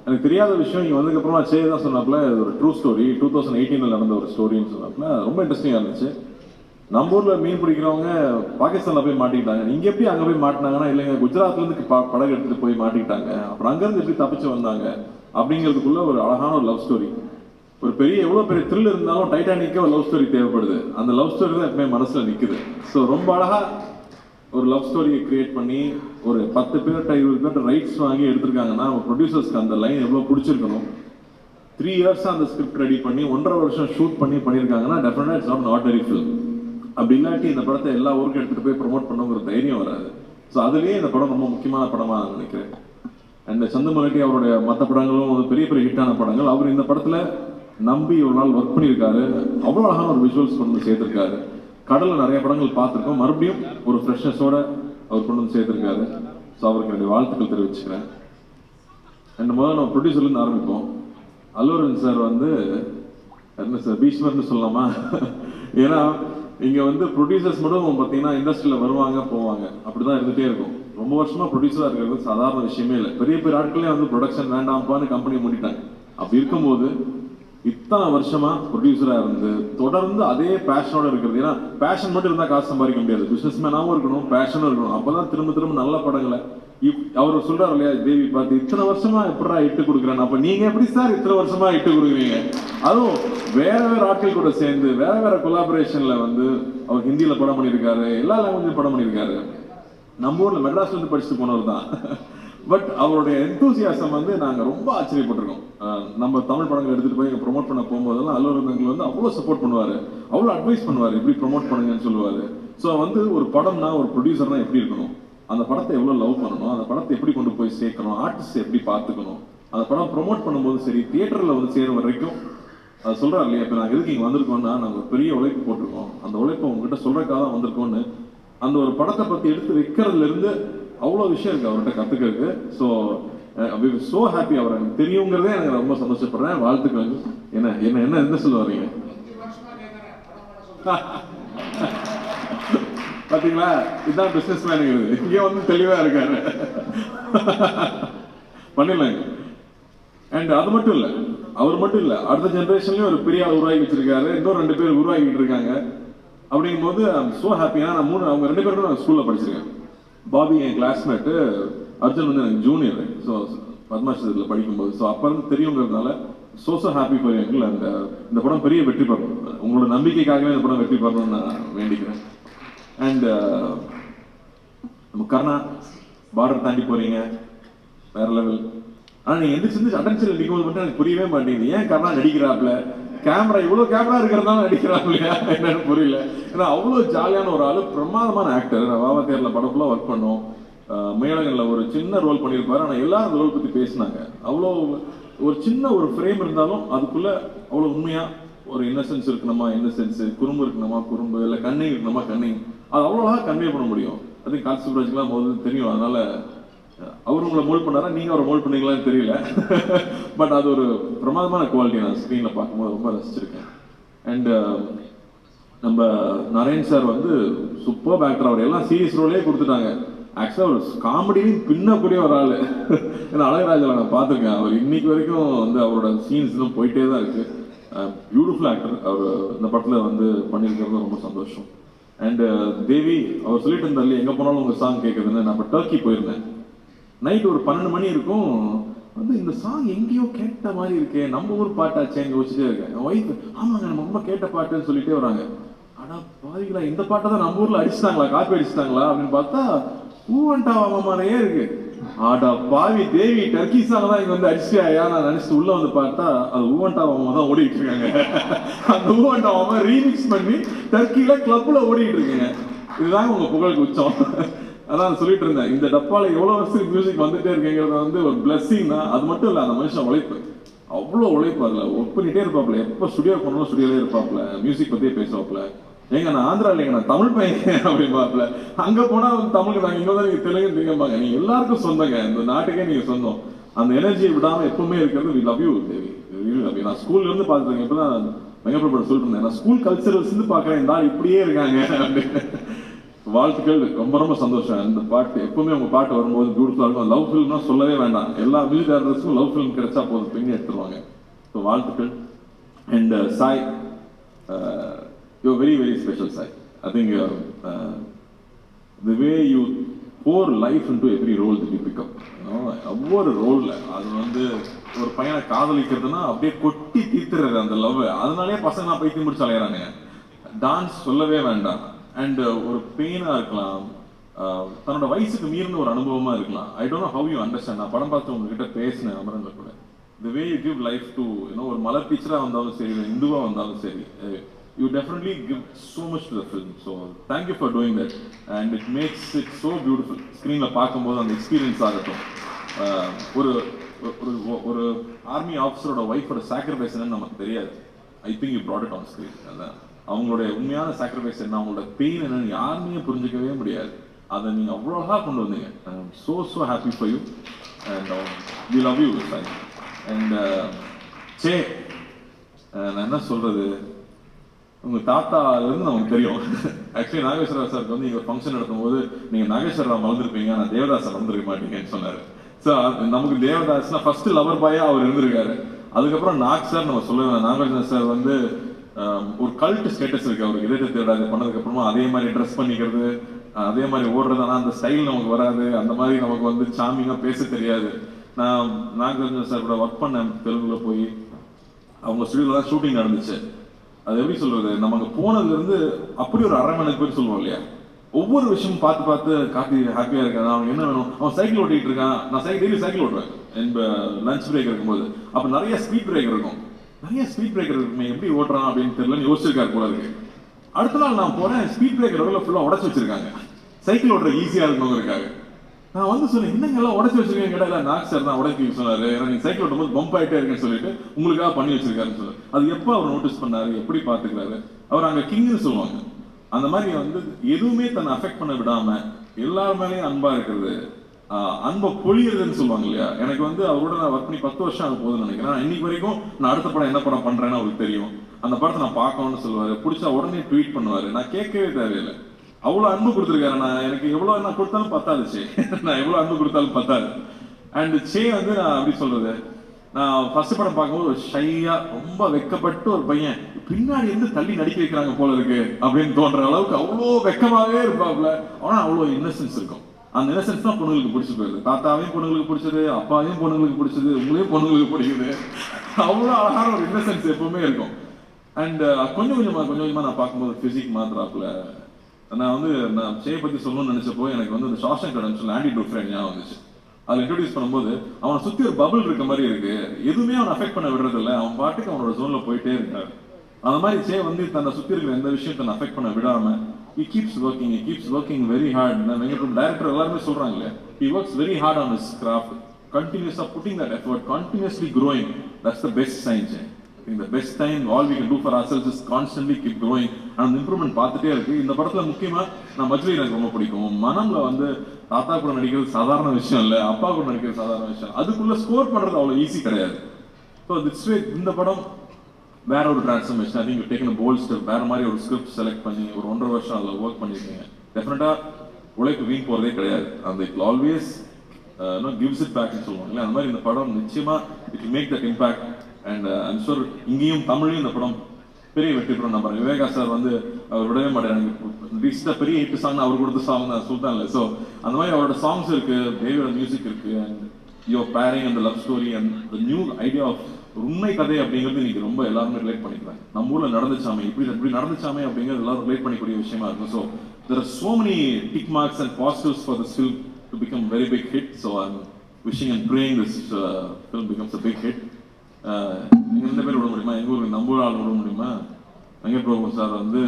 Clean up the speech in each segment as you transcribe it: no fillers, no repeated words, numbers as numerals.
எனக்கு தெரியாத விஷயம் இங்கே வந்ததுக்கப்புறமா தான் சொன்னாப்புல ஒரு ட்ரூ ஸ்டோரி 2018 நடந்த ஒரு ஸ்டோரின்னு சொன்னாப்புல ரொம்ப இன்ட்ரெஸ்டிங்காக இருந்துச்சு. நம்ம ஊரில் மீன் பிடிக்கிறவங்க பாகிஸ்தானில் போய் மாட்டிக்கிட்டாங்க. இங்கே எப்படி அங்கே போய் மாட்டினாங்கன்னா இல்லைங்க குஜராத்லேருந்து படகு எடுத்துகிட்டு போய் மாட்டிக்கிட்டாங்க, அப்புறம் அங்கேருந்து எப்படி தப்பிச்சு வந்தாங்க அப்படிங்கிறதுக்குள்ள ஒரு அழகான ஒரு லவ் ஸ்டோரி. ஒரு எவ்வளோ பெரிய த்ரில் இருந்தாலும் டைட்டானிக்கே ஒரு லவ் ஸ்டோரி தேவைப்படுது. அந்த லவ் ஸ்டோரி தான் எப்பவுமே மனசில் நிற்குது. ஸோ ரொம்ப அழகாக ஒரு லவ் ஸ்டோரியை கிரியேட் பண்ணி ஒரு 10 பேர்கிட்ட 20 பேர்கிட்ட ரைட்ஸ் வாங்கி எடுத்திருக்காங்கன்னா ப்ரொடியூசர்ஸ்க்கு அந்த லைன் எவ்வளோ பிடிச்சிருக்கணும். 3 இயர்ஸாக அந்த ஸ்கிரிப்ட் ரெடி பண்ணி 1.5 வருஷம் ஷூட் பண்ணியிருக்காங்கன்னா டெஃபினட்டாக இட்ஸ் நாட் ஆர்டினரி ஃபிலிம். அப்படி இல்லாட்டி இந்த படத்தை எல்லா ஊருக்கும் எடுத்துகிட்டு போய் ப்ரொமோட் பண்ணுங்கிற தைரியம் வராது. ஸோ அதுலேயே இந்த படம் ரொம்ப முக்கியமான படமாக நான் நினைக்கிறேன். அண்ட் சந்திரமலட்டி அவருடைய மற்ற படங்களும் பெரிய பெரிய ஹிட்டான படங்கள். அவர் இந்த படத்தில் நம்பி ஒரு நாள் ஒர்க் பண்ணியிருக்காரு. அவ்வளோ அழகான ஒரு விஷுவல்ஸ் கொண்டு வந்து சேர்த்துருக்காரு. கடலில் நிறைய படங்கள் பார்த்துருக்கோம், மறுபடியும் ஒரு ஃப்ரெஷ்னஸோட அவர் கொண்டு வந்து சேர்த்துருக்காரு. ஸோ அவருக்கு என்னுடைய வாழ்த்துக்கள் தெரிவிச்சுக்கிறேன். அண்ட் முதல்ல நம்ம ப்ரொடியூசர்லேருந்து ஆரம்பிப்போம். அல்லு அர்ஜுன் சார் என்ன சார் பீஷ்மர்னு சொல்லலாமா? ஏன்னா இங்கே ப்ரொடியூசர்ஸ் மட்டும் பார்த்தீங்கன்னா இண்டஸ்ட்ரியில் வருவாங்க போவாங்க, அப்படி தான் இருந்துகிட்டே இருக்கும். ரொம்ப வருஷமாக ப்ரொடியூசராக இருக்கிறது சாதாரண விஷயமே இல்லை. பெரிய பெரிய ஆட்களே ப்ரொடக்ஷன் வேண்டாம்ப்பான்னு கம்பெனி மூடிட்டாங்க. அப்படி இருக்கும்போது இத்தனை வருஷமா ப்ரொடியூசராக இருந்து தொடர்ந்து அதே பேஷனோட இருக்கிறது. ஏன்னா பேஷன் மட்டும் இருந்தால் காசு சம்பாதிக்க முடியாது. பிஸ்னஸ் மேனாகவும் இருக்கணும், பேஷனும் இருக்கணும். அப்போதான் திரும்ப நல்ல படங்களை அவர் சொல்றாரு இல்லையா, தேவி பார்த்து இத்தனை வருஷமா எப்படா இட்டு கொடுக்குறேன். அப்போ நீங்க எப்படி சார் இத்தனை வருஷமா இட்டு கொடுக்குறீங்க? அதுவும் வேற ஆட்கள் கூட சேர்ந்து வேற கொலாபரேஷன்ல அவர் ஹிந்தியில படம் பண்ணியிருக்காரு, எல்லா லாங்குவேஜ்லையும் படம் பண்ணியிருக்காரு. நம்ம ஊர்ல மெட்ராஸ்ல இருந்து படிச்சுட்டு போனவர் தான். பட் அவருடைய எந்தூசியாசம் நாங்கள் ரொம்ப ஆச்சரியப்பட்டிருக்கோம். நம்ம தமிழ் படங்கள் எடுத்துகிட்டு போய் ப்ரொமோட் பண்ண போகும்போதெல்லாம் அல்லு அர்ஜுன் அவ்வளோ சப்போர்ட் பண்ணுவார், அவ்வளோ அட்வைஸ் பண்ணுவார், எப்படி ப்ரொமோட் பண்ணுங்கன்னு சொல்லுவார். ஸோ ஒரு படம்னா ஒரு ப்ரொடியூசர்னா எப்படி இருக்கணும், அந்த படத்தை எவ்வளோ லவ் பண்ணணும், அந்த படத்தை எப்படி கொண்டு போய் சேர்க்கணும், ஆர்டிஸ்ட் எப்படி பார்த்துக்கணும், அந்த படம் ப்ரொமோட் பண்ணும்போது சரி தியேட்டரில் சேர வரைக்கும் அது சொல்கிறார் இல்லையா. இப்போ நாங்கள் எதுக்கு இங்கே வந்திருக்கோம்னா நாங்கள் ஒரு பெரிய உழைப்பு போட்டிருக்கோம், அந்த உழைப்பை உங்ககிட்ட சொல்கிறக்காக தான் வந்திருக்கோன்னு அந்த ஒரு படத்தை பற்றி எடுத்து வைக்கிறதுலேருந்து அவ்வளோ விஷயம் இருக்கு அவர்கிட்ட கத்துக்கிறதுக்கு. So so happy. அவர் எனக்கு தெரியுங்கிறதே எனக்கு ரொம்ப சந்தோஷப்படுறேன். வாழ்த்துக்கள். என்ன சொல்ல வரீங்க? பாத்தீங்களா, இதுதான் பிசினஸ் மேனுங்கிறது. இங்கே தெளிவா இருக்காரு. பண்ணிடலாங்க. அண்ட் அது மட்டும் இல்லை, அவர் மட்டும் இல்லை, அடுத்த ஜென்ரேஷன்லயும் ஒரு பெரிய ஆள் உருவாக்கி வச்சிருக்காரு. இன்னும் 2 பேர் உருவாக்கிட்டு இருக்காங்க. அப்படிங்கும்போது சோ ஹாப்பி. ஏன்னா நான் அவங்க 2 பேரும் நான் ஸ்கூல்ல படிச்சிருக்கேன். பாபி என் கிளாஸ்மேட்டு, அர்ஜுன் எனக்கு ஜூனியர். ஸோ பத்மாஸ்ரீத்தில் படிக்கும்போது ஸோ அப்போ தெரியுங்கிறதுனால ஸோ ஹாப்பி ஃபார் யூ. அந்த இந்த படம் பெரிய வெற்றி பெறணும். உங்களோட நம்பிக்கைக்காகவே இந்த படம் வெற்றி பெறணும்னு நான் வேண்டிக்கிறேன். அண்ட் நம்ம கர்ணா பார்டர் தாண்டி போறீங்க, வேற லெவல். ஆனால் நீங்கள் எந்திரிச்சு அட்டென்ஷனில் நிற்கும்போது மட்டும் எனக்கு புரியவே மாட்டேங்குது. ஏன் கர்ணா நடிக்கிறாப்புல? கேமரா இவ்வளோ கேமரா இருக்கிறதுனால நடிக்கிறாங்க இல்லையா என்னன்னு புரியல. ஏன்னா அவ்வளோ ஜாலியான ஒரு ஆளு, பிரமாதமான ஆக்டர். நான் வாவா தேர்ல படம் ஃபுல்லாக ஒர்க் பண்ணோம். மேலங்களில் ஒரு சின்ன ரோல் பண்ணியிருப்பாரு. ஆனால் எல்லாரும் அந்த ரோல் பற்றி பேசினாங்க. அவ்வளோ ஒரு சின்ன ஒரு ஃப்ரேம் இருந்தாலும் அதுக்குள்ள அவ்வளோ உண்மையாக ஒரு இன்னசென்ஸ் இருக்கணுமா இன்னசென்ஸு, குறும்பு இருக்கணுமா குறும்பு, இல்லை கண்ணிங் இருக்கணுமா கண்ணிங், அது அவ்வளோவா கன்வே பண்ண முடியும். அது கான்சிபராஜ்க்குலாம் முதல்ல தெரியும். அதனால அவர் உங்களை மோல்ட் பண்ணாரா, நீங்க அவரை மோல்ட் பண்ணீங்களான்னு தெரியல. பட் அது ஒரு பிரமாதமான குவாலிட்டி. நான் ஸ்க்ரீன்ல பார்க்கும்போது ரொம்ப ரசிச்சிருக்கேன். அண்ட் நம்ம நரேன் சார் சூப்பர் ஆக்டர். அவர் எல்லாம் சீரியஸ் ரோலே கொடுத்துட்டாங்க. ஆக்சுவலாக ஒரு காமெடியிலையும் பின்னக்கூடிய ஒரு ஆள். ஏன்னா அழகராஜில் நான் பார்த்துருக்கேன். அவர் இன்னைக்கு வரைக்கும் அவரோட சீன்ஸ் இன்னும் போயிட்டே தான் இருக்கு. Beautiful actor. அவர் இந்த படத்தில் பண்ணியிருக்கிறது ரொம்ப சந்தோஷம். அண்ட் தேவி அவர் சொல்லிட்டு இருந்தாரு, எங்கே போனாலும் உங்கள் சாங் கேட்குதுன்னு. நான் இப்போ டர்க்கி போயிருந்தேன். நைட் ஒரு 12 மணி இருக்கும். இந்த சாங் எங்கேயோ கேட்ட மாதிரி இருக்கே, நம்ம ஊர் பாட்டாச்சே யோசிச்சுட்டே இருக்கேன். என் ஒய்ஃப் ஆமாங்க நம்ம ரொம்ப கேட்ட பாட்டுன்னு சொல்லிட்டே வராங்க. ஆனா பாதிகளா இந்த பாட்டை தான் நம்ம ஊர்ல அடிச்சுட்டாங்களா, காப்பி அடிச்சுட்டாங்களா அப்படின்னு பார்த்தா ஊவன்டாவாமையே இருக்கு. ஆடா பாவி தேவி, டர்க்கி சாங் தான் இங்க அடிச்சியா நான் நினைச்சிட்டு உள்ள பார்த்தா அது ஊவன்டாவாமா தான் ஓடிட்டு இருக்காங்க. அந்த ஊவன்டாவாமா ரீமிக்ஸ் பண்ணி டர்க்கில கிளப்ல ஓடிட்டு இருக்குங்க. இதுதாங்க உங்க புகழுக்கு உச்சம். அதான் சொல்லிட்டு இருந்தேன், இந்த டப்பால எவ்வளவு வருஷத்துக்கு மியூசிக் வந்துட்டே இருக்குங்கிறது ஒரு பிளஸிங் தான். அது மட்டும் இல்ல, அந்த மனுஷன் உழைப்பு, அவ்வளோ உழைப்பு. அதுல ஒர்க் பண்ணிட்டே இருப்பாப்ல. எப்போ ஸ்டுடியோ போனாலும் ஸ்டுடியோலே இருப்பாப்ல, மியூசிக் பத்தியே பேசுவாப்ல. ஏங்க நான் ஆந்திரா இல்லைங்க, நான் தமிழ் பையன் அப்படின்பாப்ல. அங்க போனா தமிழுக்கு நாங்க இங்க நீங்க தெலுங்கு தெரியுமாங்க. நீங்க எல்லாருக்கும் சொந்தங்க, இந்த நாட்டுக்கே நீங்க சொந்தம். அந்த எனர்ஜியை விடாம எப்பவுமே இருக்கிறது. We love you Devi, love you. நான் ஸ்கூல்ல இருந்து பாத்துருக்கேன். இப்பதான் வெங்கப்பட சொல்லிட்டு இருந்தேன், நான் ஸ்கூல் கல்ச்சரல்ஸ் இருந்து பாக்குறேன், இந்த ஆள் இப்படியே இருக்காங்க அப்படின்னு. வாழ்த்துக்கள், ரொம்ப ரொம்ப சந்தோஷம். இந்த பாட்டு எப்பவுமே உங்க பாட்டு வரும்போது பியூட்டிஃபுல்லா இருக்கும். லவ் ஃபில்ம்னா சொல்லவே வேண்டாம், எல்லா மியூசிக் டைரக்டர்ஸுக்கும் லவ் ஃபில்ம் கிடைச்சா போதும், பின்னி எடுத்துருவாங்க. ஸோ வாழ்த்துக்கள். And Sai, you very very special Sai. I think the way you pour life into every role that you pick up. ஒவ்வொரு ரோல்ல அது வந்து ஒரு பையனை காதலிக்கிறதுனா அப்படியே கொட்டி தீர்த்துறது அந்த லவ். அதனாலே பசங்க நான் பைத்தியம் முடிச்சு அலையிறாங்க. டான்ஸ் சொல்லவே வேண்டாம். அண்ட் ஒரு பெயினா இருக்கலாம், தன்னோட வயசுக்கு மீறின ஒரு அனுபவமா இருக்கலாம். I don't know how you understand. நான் படம் பார்த்து உங்ககிட்ட பேசினேன் அமரன்ல கூட. The way you give life to ஒரு மலர் டீச்சரா வந்தாலும் சரி, இந்துவா வந்தாலும் சரி, you definitely give so much to the film. So thank you for doing that, and it makes it so beautiful. Screen la paakumbodhu and experience agathum ஒரு army ஆஃபீஸரோட ஒய்ஃபோட sacrifice என்னன்னு நமக்கு தெரியாது. I think you brought it on screen. அதான் அவங்களுடைய உண்மையான sacrifice என்ன, அவங்களோட பெயின் என்னன்னு யாருமே புரிஞ்சிக்கவே முடியாது. அதை நீங்க அவ்வளோ அழகா கொண்டு வந்தீங்க. I am so happy for you, and we love you. And சே, நான் என்ன சொல்றது, உங்க தாத்தாலேருந்து நமக்கு தெரியும். ஆக்சுவலி நாகேஸ்வர சாருக்கு வந்து நீங்க ஃபங்க்ஷன் நடத்தும் போது நீங்க நாகேஸ்வரராவ் மறந்துருப்பீங்க, ஆனால் தேவதாஸை மறந்துருக்க மாட்டீங்கன்னு சொன்னாரு. ஸோ நமக்கு தேவதாஸ்னா ஃபர்ஸ்ட் லவர் பாயா அவர் இருந்திருக்காரு. அதுக்கப்புறம் நாக் சார் நம்ம சொல்லுவேன். நாகார்ஜுன சார் வந்து ஒரு கல்ட் ஸ்டேட்டஸ் இருக்கு அவருக்கு. இதயத்தை தேடாது பண்ணதுக்கு அப்புறமா அதே மாதிரி ட்ரெஸ் பண்ணிக்கிறது, அதே மாதிரி ஓடுறது. ஆனால் அந்த ஸ்டைல் நமக்கு வராது, அந்த மாதிரி நமக்கு வந்து சாமிங்கா பேச தெரியாது. நான் நாகார்ஜுன சார் கூட ஒர்க் பண்ணேன் தெலுங்குல போய். அவங்க ஸ்டுடியோல தான் ஷூட்டிங் நடந்துச்சு. அது எப்படி சொல்றது, நம்ம அங்கே போனதுல இருந்து அப்படி ஒரு அரை மணி பேர் சொல்லுவோம் இல்லையா, ஒவ்வொரு விஷயமும் பார்த்து பார்த்து காப்பி ஹாப்பியா இருக்காது. அவன் என்ன வேணும், அவன் சைக்கிள் ஓட்டிட்டு இருக்கான். நான் டெய்லி சைக்கிள் ஓட்டுவேன் லஞ்ச் பிரேக் இருக்கும்போது. அப்ப நிறைய ஸ்பீட் பிரேக் இருக்கும், இருக்குமே, எப்படி ஓட்டுறான் அப்படின்னு தெரியலன்னு யோசிச்சிருக்காரு போல இருக்கு. அடுத்த நாள் நான் போறேன், ஸ்பீட் பிரேக் ஃபுல்லா உடச்சு வச்சிருக்காங்க, சைக்கிள் ஓட்டுற ஈஸியா இருக்கணுங்கிறதுக்காக. நான் வந்து சொன்னேன், என்னங்க எல்லாம் உடச்சு வச்சிருக்கேன் கேட்டா, நாக் சார் தான் உடச்சி சொன்னாரு, ஏன்னா நீங்க சைக்கிள் ஓட்டும் போது பம்ப் ஆயிட்டே இருக்குன்னு சொல்லிட்டு உங்களுக்காக பண்ணி வச்சிருக்காருன்னு சொல்லுவாரு. அது எப்போ அவர் நோட்டீஸ் பண்ணாரு, எப்படி பாத்துக்கிறாரு, அவர் அங்க கிங்னு சொல்லுவாங்க. அந்த மாதிரி வந்து எதுவுமே தன்னை அஃபெக்ட் பண்ண விடாம எல்லார் மேலேயும் அன்பா இருக்கிறது, அன்பை பொழியறதுன்னு சொல்லுவாங்க இல்லையா. எனக்கு வந்து அவரோட நான் ஒர்க் பண்ணி 10 வருஷம் ஆக போகுதுன்னு நினைக்கிறேன். இன்னைக்கு வரைக்கும் நான் அடுத்த படம் என்ன படம் பண்றேன்னு அவருக்கு தெரியும். அந்த படத்தை நான் பார்க்கணும்னு சொல்லுவாரு, பிடிச்சா உடனே ட்வீட் பண்ணுவாரு. நான் கேட்கவே தேவையில்லை, அவ்வளவு அன்பு கொடுத்துருக்காரு. நான் எனக்கு எவ்வளவு நான் கொடுத்தாலும் பத்தாது சே, நான் எவ்வளவு அன்பு கொடுத்தாலும் பத்தாது. அண்ட் சே வந்து நான் அப்படி சொல்றது, நான் ஃபர்ஸ்ட் படம் பார்க்கும்போது ஒரு ஷையா ரொம்ப வெக்கப்பட்டு ஒரு பையன் பின்னாடி இருந்து தள்ளி நடிக்க வைக்கிறாங்க போல இருக்கு அப்படின்னு தோன்ற அளவுக்கு அவ்வளோ வெக்கமாவே இருப்பாப்ல. ஆனா அவ்வளோ இன்னசென்ஸ் இருக்கும். அந்த இன்னசென்ஸ் தான் பொண்ணுங்களுக்கு பிடிச்சி போயிருது. தாத்தாவையும் பொண்ணுங்களுக்கு பிடிச்சது, அப்பாவையும் பொண்ணுங்களுக்கு பிடிச்சது, உங்களையும் பொண்ணுங்களுக்கு பிடிக்குது. அவ்வளோ அழகான ஒரு இன்னசென்ஸ் எப்பவுமே இருக்கும். அண்ட் கொஞ்சம் கொஞ்சமா நான் பார்க்கும்போது பிசிக் மாத்திராப்புல. நான் வந்து நான் சேயை பத்தி சொல்லணும்னு நினைச்சப்போ எனக்கு வந்து இந்த ஷாஷங்க் ரிடெம்ப்ஷன் ஆண்டி டூஃப்ரெண்ட் ஞாபகம் வந்துச்சு. அதில் இன்ட்ரோடியூஸ் பண்ணும்போது அவனை சுத்தி ஒரு பபிள் இருக்க மாதிரி இருக்கு, எதுவுமே அவனை அஃபெக்ட் பண்ண விடுறது இல்லை, அவன் பாட்டுக்கு அவனோட ஜோன்ல போயிட்டே இருக்காரு. அந்த மாதிரி சே வந்து தன்னை சுத்தி இருக்கிற எந்த விஷயம் தன்னை அஃபெக்ட் பண்ண விடாம he keeps working very hard. Venkatraman director எல்லாருமே சொல்றாங்க இல்லையா, he works very hard on his craft, continuously putting that effort, continuously growing. That's the best sign. I think the best time all we can do for ourselves is constantly keep growing and improvement பார்த்துட்டே இருக்கு. இந்த படத்துல முக்கியமா நான் மஜ்லி எனக்கு ரொம்ப பிடிக்கும். மனம்ல வந்து தாத்தா கூட நடிக்கிறது சாதாரண விஷயம் இல்லை, அப்பா கூட நடிக்கிறது சாதாரண விஷயம். அதுக்குள்ள ஸ்கோர் பண்றது அவ்வளவு ஈஸி கிடையாது. ஸோ திட்ஸ் வே இந்த படம் வேற ஒரு transformation. I think you taken a bold step. வேற மாதிரி ஒரு ஸ்கிரிப்ட் செலக்ட் பண்ணி ஒரு 1.5 வருஷம் அதில் ஒர்க் பண்ணிருக்கீங்க. டெஃபினட்டா உழைப்பு வீண் போறதே கிடையாது. அந்த இட் ஆல்வேஸ் கிவ்ஸ் இட் பேக்னு சொல்லுவாங்க. அந்த மாதிரி இந்த படம் நிச்சயமா it make that impact. And I'm sure இங்கேயும் தமிழையும் இந்த படம் பெரிய வெற்றி பெறும் நம்புறேன். விவேகா சார் வந்து அவர் விடவே மாட்டேன். ரீசெண்டாக பெரிய ஹிட் சாங் அவர் கொடுத்த சாங் தான் சுல்தான் இல்லை. ஸோ அந்த மாதிரி அவரோட சாங்ஸ் இருக்கு, தேவியோட மியூசிக் இருக்கு. அண்ட் யுவர் பேரிங் அந்த love story and the new idea of உண்மை கதை அப்படிங்கிறது இன்னைக்கு ரொம்ப எல்லாருமே ரிலேட் பண்ணிக்கிறாங்க. நம்ம ஊர்ல நடந்துச்சாமே, இப்படி நடந்துச்சாமே அப்படிங்கிறது எல்லாரும் ரிலேட் பண்ணிக்கூடிய விஷயமா இருக்கும். So there are so many tick marks and positives for this film to become a very big hit. So I'm wishing and praying this film becomes a big hit. எந்த பேர் விட முடியுமா, எங்க ஊருக்கு நம்ம ஆள் விட முடியுமா? வெங்கட் பிரபு சார் வந்து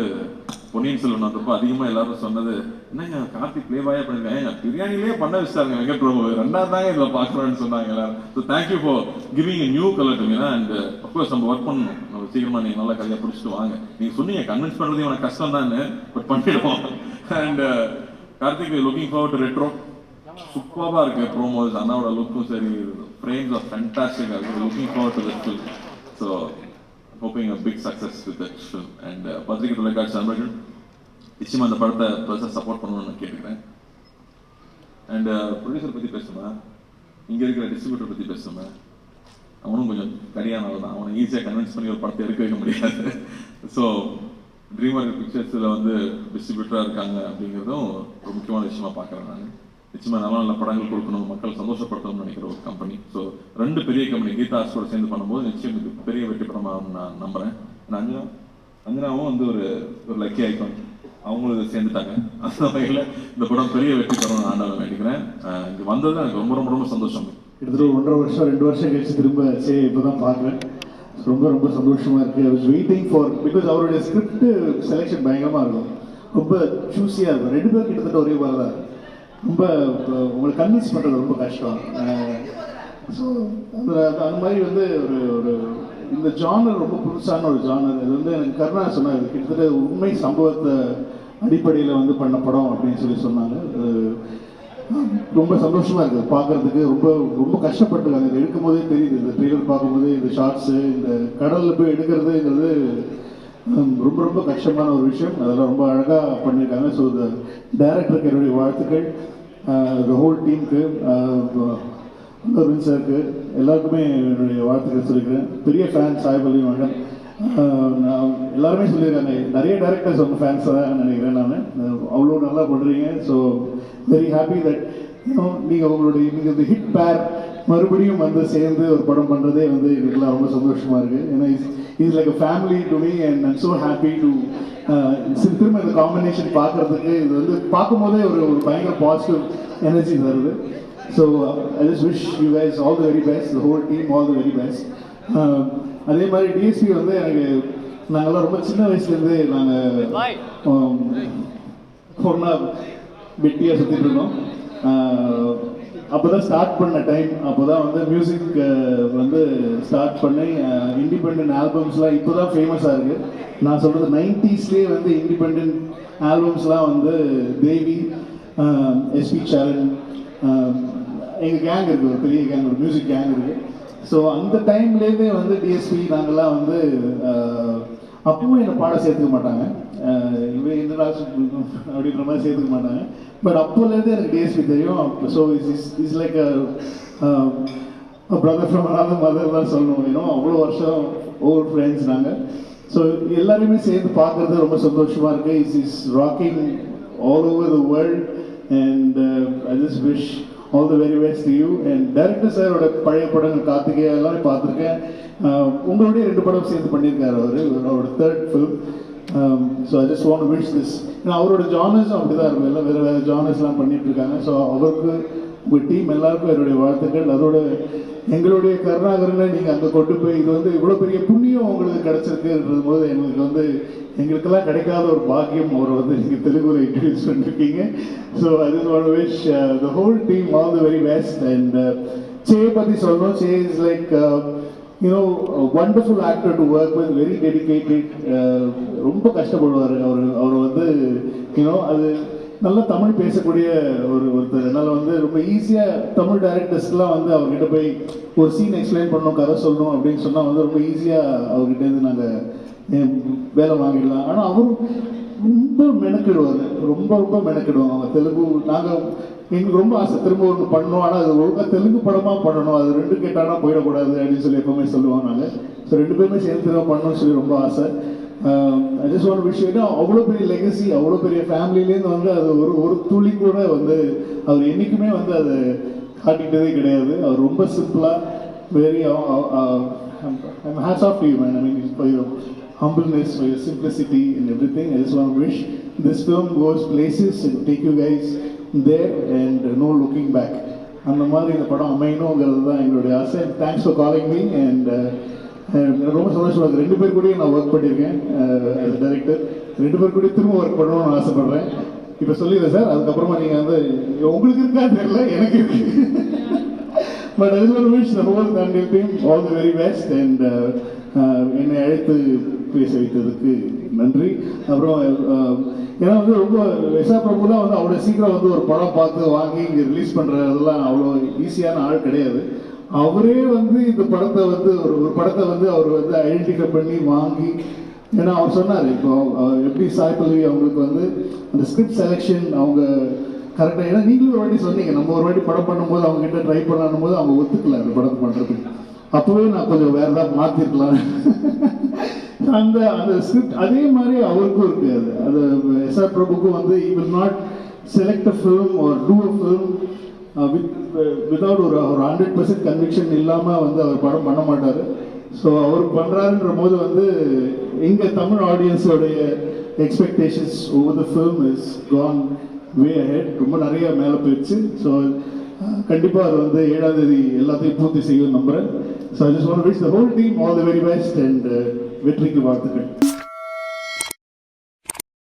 பொன்னியின் செல்வன் வந்தப்போ அதிகமாக எல்லாரும் சொன்னது, என்னங்க கார்த்திக் பிளேபாயா பண்ணிருக்காங்க, பிரியாணிலே பண்ண வச்சுட்டாங்க வெங்கட் பிரபு, 2வது தாங்க இதில் பார்க்கணும்னு சொன்னாங்க எல்லாரும். So thank you for giving a new colour to me. And of course நம்ம ஒர்க் பண்ணணும், நம்ம சீக்கிரமா நீங்கள் நல்லா கதையாக பிடிச்சிட்டு வாங்க. நீங்கள் சொன்னீங்க கன்வின்ஸ் பண்ணுறது எனக்கு கஷ்டம் தான், பட் பண்ணிடுவோம். And Karthik looking forward to retro. சூப்பராக இருக்கு ப்ரோமோஸ், அண்ணாவோட லுக்கும் சரி, frames are fantastic. I'm looking forward to that film. So hoping a big success with that film. And Patrika Tulakad Sambhajan, நிச்சயமாக அந்த படத்தை பெருசாக சப்போர்ட் பண்ணணும்னு நான் கேட்டுக்கிறேன். அண்ட் ப்ரொடியூசர் பற்றி பேசணுமா, இங்கே இருக்கிற டிஸ்ட்ரிபியூட்டர் பற்றி பேசணுமா, அவனும் கொஞ்சம் கடியானவன் தான். அவனை ஈஸியாக கன்வின்ஸ் பண்ணி ஒரு படத்தை எடுக்க வைக்க முடியாது. ஸோ ட்ரீமர் பிக்சர்ஸில் வந்து டிஸ்ட்ரிபியூட்டராக இருக்காங்க அப்படிங்கிறதும் ஒரு முக்கியமான விஷயமா பார்க்குறேன் நான். நிச்சயமாக நல்ல நல்ல படங்கள் கொடுக்கணும், மக்கள் சந்தோஷப்படுத்தணும்னு நினைக்கிற ஒரு கம்பெனி. ஸோ 2 பெரிய கம்பெனி கீதா ஆர்ட்ஸ் கூட சேர்ந்து பண்ணும்போது நிச்சயம் இது பெரிய வெற்றி படமாக நான் நம்புகிறேன். அஞ்சனாவும் வந்து ஒரு லக்கி ஐக்கான், அவங்களும் சேர்ந்துட்டாங்க. அந்த வகையில் இந்த படம் பெரிய வெற்றி படம் நான் ஆண்டவன் நினைக்கிறேன். இங்கே வந்தது எனக்கு ரொம்ப ரொம்ப ரொம்ப சந்தோஷம். கிட்டத்தட்ட 1.5 வருஷம் 2 வருஷம் கழிச்சு திரும்ப இப்போ தான் பார்க்குறேன். ரொம்ப ரொம்ப சந்தோஷமாக இருக்குது. I was waiting for, because அவருடைய ஸ்கிரிப்ட் செலெக்ஷன் பயங்கரமாக இருக்கும், ரொம்ப சூஸியாக இருக்கும். 2 பேர் கிட்டத்தட்ட ஒரே மாதிரி தான். ரொம்ப உங்களை கன்வின்ஸ் பண்ணுறது ரொம்ப கஷ்டம். ஸோ அந்த மாதிரி வந்து ஒரு இந்த ஜானர் ரொம்ப புதுசான ஒரு ஜானர். இது வந்து எனக்கு கருணா சொன்னார், கிட்டத்தட்ட உண்மை சம்பவத்தை அடிப்படையில் வந்து பண்ண படம் அப்படின்னு சொன்னாங்க. ரொம்ப சந்தோஷமாக இருக்குது பார்க்குறதுக்கு. ரொம்ப ரொம்ப கஷ்டப்பட்டுருக்காங்க. இது எடுக்கும் போதே தெரியுது, இந்த ட்ரெய்லர் பார்க்கும்போது இந்த ஷார்ட்ஸு, இந்த கடலில் போய் எடுக்கிறதுங்கிறது ரொம்ப ரொம்ப கஷ்டமான ஒரு விஷயம். அதெல்லாம் ரொம்ப அழகாக பண்ணியிருக்காங்க. ஸோ இந்த டைரக்டருக்கு என்னுடைய வாழ்த்துக்கள், த ஹோல் டீமுக்கு, அருண் சாருக்கு, எல்லாருக்குமே என்னுடைய வாழ்த்துக்கள் சொல்லிக்கிறேன். பெரிய ஃபேன் சாய்பல்லி மேடம். நான் எல்லாருமே சொல்லியிருக்காங்க, நிறைய டேரக்டர்ஸ் உங்கள் ஃபேன்ஸ் தான் நினைக்கிறேன் நான். அவ்வளோ நல்லா பண்ணுறீங்க. ஸோ வெரி ஹாப்பி தட் நீங்கள் இந்த ஹிட் பேர் மறுபடியும் வந்து சேர்ந்து ஒரு படம் பண்ணுறதே வந்து எங்களுக்குலாம் ரொம்ப சந்தோஷமாக இருக்குது. ஏன்னா is like a family to me and I'm so happy to திரும்ப இந்த காம்பினேஷன் பார்க்குறதுக்கு. இது வந்து பார்க்கும்போதே ஒரு பயங்கர பாசிட்டிவ் எனர்ஜி தருது. So I just wish you guys all the very best, the whole team all the very best. அதே மாதிரி டிஎஸ்பி வந்து எனக்கு, நாங்கள்லாம் ரொம்ப சின்ன வயசுலேருந்து நாங்கள் ஒன்றா வெட்டியாக சுற்றிட்டு இருந்தோம். அப்போ தான் ஸ்டார்ட் பண்ண டைம். அப்போ தான் வந்து மியூசிக் வந்து ஸ்டார்ட் பண்ணி இண்டிபெண்ட் ஆல்பம்ஸ்லாம் இப்போ தான் ஃபேமஸாக இருக்குது. நான் சொல்கிறது 90ஸ்லேயே வந்து இண்டிபெண்ட் ஆல்பம்ஸ்லாம் வந்து தேவி, எஸ்பி சரண், எங்கள் கேங் இருக்குது, ஒரு பெரிய கேங், ஒரு மியூசிக் கேங் இருக்குது. ஸோ அந்த டைம்லேருந்தே வந்து டிஎஸ்பி நாங்கள்லாம் வந்து அப்பவும் என்னை பாட சேர்த்துக்க மாட்டாங்க, இவன் இந்த அப்படின்ற மாதிரி சேர்த்துக்க மாட்டாங்க. பட் அப்போலேருந்து எனக்கு டிஎஸ்பி தெரியும். So is like brother from another mother தான் சொல்லணும். ஏன்னா அவ்வளோ வருஷம் ஓல்ட் ஃப்ரெண்ட்ஸ் நாங்கள். ஸோ எல்லாருமே சேர்ந்து பார்க்குறது ரொம்ப சந்தோஷமாக இருக்குது. Is rocking all over the world and I just wish all the very best to you. And director சாரோட பழைய படங்கள் கார்த்திகேயா எல்லாமே பார்த்துருக்கேன். உங்களுடைய 2 படம் சேர்ந்து பண்ணியிருக்காரு அவரோட 3rd film. So I just want to wish this. ஏன்னா அவரோட ஜானர்ஸும் அப்படி தான் இருக்கும், எல்லாம் வேறு ஜானர்ஸ்லாம் பண்ணிட்டு இருக்காங்க. ஸோ அவருக்கு, உங்கள் டீம் எல்லாருக்கும் என்னுடைய வாழ்த்துக்கள். அதோட எங்களுடைய கருணாகரனை நீங்கள் அங்கே கொண்டு போய், இது வந்து இவ்வளோ பெரிய புண்ணியம் உங்களுக்கு கிடச்சிருக்குன்றது போது எங்களுக்கு வந்து எங்களுக்கெல்லாம் கிடைக்காத ஒரு பாக்கியம் அவரை வந்து நீங்கள் தெலுங்குல இன்ட்ரடியூஸ் பண்ணிருக்கீங்க. So I just want to wish the whole team all the very best. And say பற்றி சொல்லணும், say is like a wonderful actor to work with, very dedicated. ரொம்ப கஷ்டப்படுவார் அவர் வந்து அது நல்லா தமிழ் பேசக்கூடிய ஒருத்தர். அதனால் வந்து ரொம்ப ஈஸியாக தமிழ் டைரக்டர்ஸ்லாம் வந்து அவர்கிட்ட போய் ஒரு சீன் எக்ஸ்பிளைன் பண்ணணும், கதை சொல்லணும் அப்படின்னு சொன்னால் வந்து ரொம்ப ஈஸியாக அவர்கிட்டேருந்து நாங்கள் வேலை வாங்கிடலாம். ஆனால் அவரும் ரொம்ப மெனக்கிடுவாங்க, ரொம்ப ரொம்ப மெனக்கிடுவாங்க. அவங்க தெலுங்கு, நாங்கள் எங்களுக்கு ரொம்ப ஆசை திரும்ப ஒன்று பண்ணணும், ஆனால் அது ஒழுங்காக தெலுங்கு படமாக பண்ணணும், அது 2 கேட்டானா போயிடக்கூடாது அப்படின்னு சொல்லி எப்பவுமே சொல்லுவாங்க நாங்கள். ஸோ 2 பேருமே சேர்ந்து திரும்ப பண்ணணும்னு சொல்லி ரொம்ப ஆசை. I just want to wish you. அவ்வளோ பெரிய லெகசி, அவ்வளோ பெரிய ஃபேமிலியிலேருந்து வந்து அது ஒரு துளி கூட வந்து அவர் என்றைக்குமே வந்து அதை காட்டிக்கிட்டதே கிடையாது. அவர் ரொம்ப சிம்பிளாக, very hats off to you, man. I mean, for your humbleness, for your simplicity and everything. I just want to wish this film goes places and take you guys there and no looking back. அந்த மாதிரி இந்த படம் அமையணுங்கிறது தான் எங்களுடைய ஆசை. Thanks for calling me. And ரொம்ப சந்தோஷமாக இருக்குது. 2 பேர் கூடயும் நான் ஒர்க் பண்ணியிருக்கேன் டைரக்டர். 2 பேர் கூட திரும்ப ஒர்க் பண்ணணும்னு ஆசைப்பட்றேன். இப்போ சொல்லிடுறேன் சார், அதுக்கப்புறமா நீங்கள் வந்து உங்களுக்கு இருக்கா தெரியல, எனக்கு இருக்கு. But I just wish the whole Tamil team all the very best. And என்னை அழைத்து பேச வைத்ததுக்கு நன்றி. அப்புறம் ஏன்னா வந்து ரொம்ப எஸ்ஆர் பிரபுலாம் வந்து அவ்வளோ சீக்கிரம் வந்து ஒரு படம் பார்த்து வாங்கி இங்கே ரிலீஸ் பண்ணுறதெல்லாம் அவ்வளோ ஈஸியான ஆள் கிடையாது. அவரே வந்து இந்த படத்தை வந்து ஒரு படத்தை வந்து அவர் வந்து ஐடென்டிஃபை பண்ணி வாங்கி ஏன்னா அவர் சொன்னார் இப்போ எப்படி சாய் பல்லவி அவங்களுக்கு வந்து அந்த ஸ்கிரிப்ட் செலெக்ஷன் அவங்க கரெக்டாக, ஏன்னா நீங்களும் ஒரு வாட்டி சொன்னீங்க நம்ம ஒரு வாட்டி படம் பண்ணும்போது அவங்க கிட்ட ட்ரை பண்ணணும் போது அவங்க ஒத்துக்கல அந்த படத்தை பண்ணுறதுக்கு. அப்போவே நான் கொஞ்சம் வேறு ஏதாவது மாற்றிருக்கலாம். அந்த அந்த ஸ்கிரிப்ட் அதே மாதிரி அவருக்கும் இருக்குது. அது எஸ்ஆர் பிரபுக்கும் வந்து he will not select a film or do a film without ஒரு 100% கன்விக்ஷன் இல்லாமல் வந்து அவர் படம் பண்ண மாட்டார். ஸோ அவர் பண்ணுறாருன்ற போது வந்து எங்கள் தமிழ் ஆடியன்ஸோடைய expectations over the film is gone way ahead, ரொம்ப நிறைய மேலே போயிடுச்சு. ஸோ கண்டிப்பாக அது வந்து 7ஆம் தேதி எல்லாத்தையும் பூர்த்தி செய்யும் நம்புகிறேன். So I just want to wish the whole team all the very best and வெற்றிக்கு வாழ்த்துக்கள்.